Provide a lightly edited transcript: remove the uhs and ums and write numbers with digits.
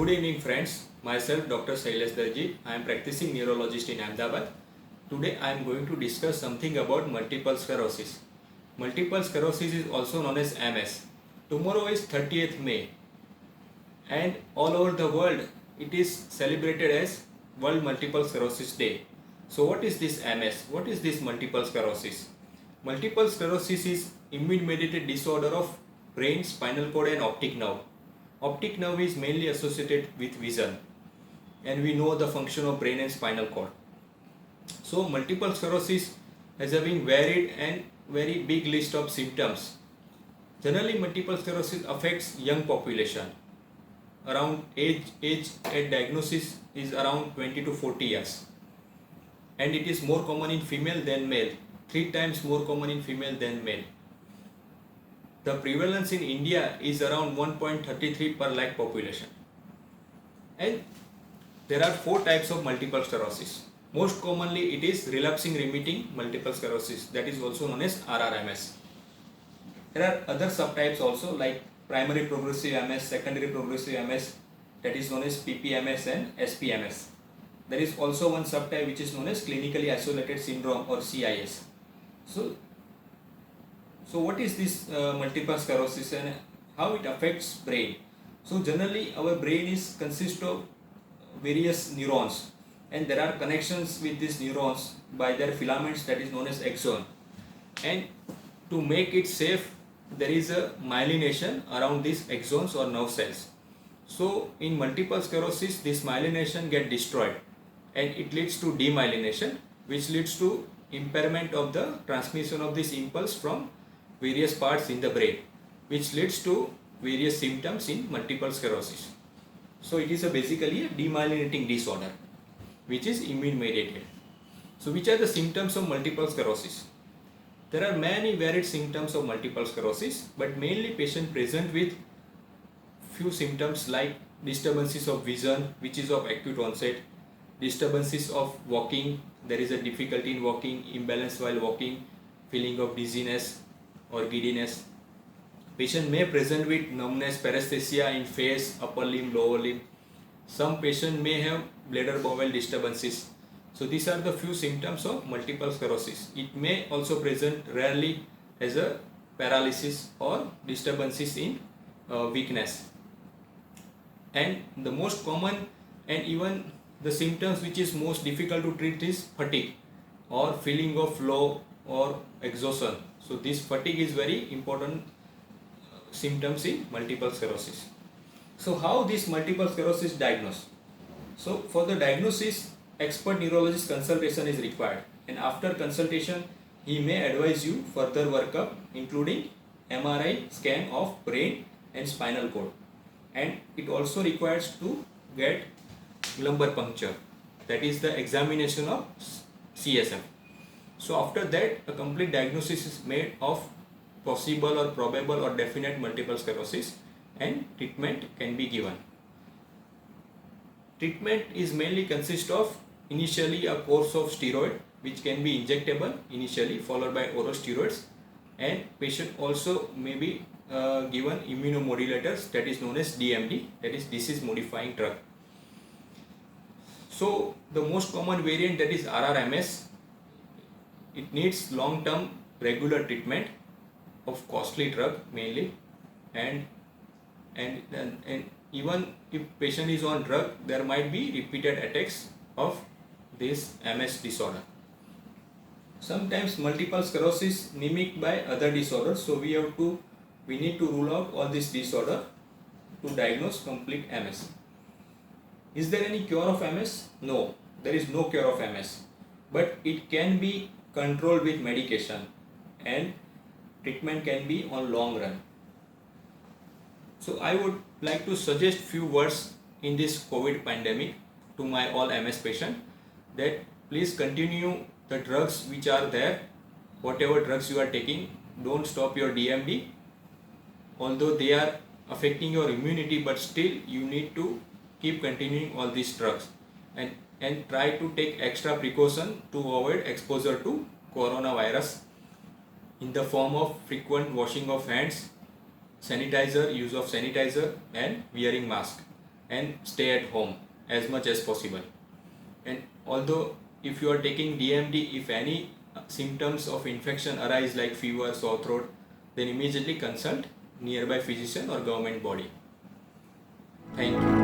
Good evening friends, myself Dr. Shailesh Darji. I am practicing neurologist in Ahmedabad. Today I am going to discuss something about multiple sclerosis. Multiple sclerosis is also known as MS. Tomorrow is 30th May and all over the world it is celebrated as World Multiple Sclerosis Day. So what is this MS? What is this multiple sclerosis? Multiple sclerosis is immune-mediated disorder of brain, spinal cord and optic nerve. Optic nerve is mainly associated with vision and we know the function of brain and spinal cord. So multiple sclerosis has having varied and very big list of symptoms. Generally multiple sclerosis affects young population. Around age at diagnosis is around 20 to 40 years. And it is more common in female than male. 3 times more common in female than male. The prevalence in India is around 1.33 per lakh population. And there are 4 types of multiple sclerosis. Most commonly it is relapsing remitting multiple sclerosis, that is also known as RRMS. There are other subtypes also like primary progressive MS, secondary progressive MS, that is known as PPMS and SPMS. There is also one subtype which is known as clinically isolated syndrome or CIS. So what is this multiple sclerosis and how it affects brain? So generally our brain is consists of various neurons and there are connections with these neurons by their filaments, that is known as axon. And to make it safe, there is a myelination around these axons or nerve cells. So in multiple sclerosis this myelination get destroyed and it leads to demyelination, which leads to impairment of the transmission of this impulse from various parts in the brain, which leads to various symptoms in multiple sclerosis. So it is basically a demyelinating disorder which is immune mediated. So which are the symptoms of multiple sclerosis? There are many varied symptoms of multiple sclerosis, but mainly patient present with few symptoms like disturbances of vision, which is of acute onset, disturbances of walking, there is a difficulty in walking, imbalance while walking, feeling of dizziness or giddiness. Patient may present with numbness, paresthesia in face, upper limb, lower limb. Some patient may have bladder bowel disturbances. So these are the few symptoms of multiple sclerosis. It may also present rarely as a paralysis or disturbances in weakness. And the most common and even the symptoms which is most difficult to treat is fatigue or feeling of low or exhaustion. So this fatigue is very important symptoms in multiple sclerosis. So how this multiple sclerosis diagnosed? So for the diagnosis, expert neurologist consultation is required, and after consultation he may advise you further workup including MRI scan of brain and spinal cord, and it also requires to get lumbar puncture, that is the examination of CSF. So after that a complete diagnosis is made of possible or probable or definite multiple sclerosis and treatment can be given. Treatment is mainly consist of initially a course of steroid which can be injectable initially, followed by oral steroids, and patient also may be given immunomodulators, that is known as DMD, that is disease modifying drug. So the most common variant, that is RRMS, it needs long term regular treatment of costly drug mainly, and even if patient is on drug there might be repeated attacks of this MS disorder. Sometimes multiple sclerosis mimicked by other disorders, so we need to rule out all this disorder to diagnose complete MS. Is there any cure of MS? No, there is no cure of MS, but it can be controlled with medication and treatment can be on long run. So I would like to suggest few words in this COVID pandemic to my all MS patient, that please continue the drugs which are there, whatever drugs you are taking, don't stop your DMD, although they are affecting your immunity, but still you need to keep continuing all these drugs and try to take extra precaution to avoid exposure to coronavirus in the form of frequent washing of hands, sanitizer, use of sanitizer and wearing mask. and stay at home as much as possible. And although if you are taking DMT, if any symptoms of infection arise like fever, sore throat, then immediately consult nearby physician or government body. Thank you.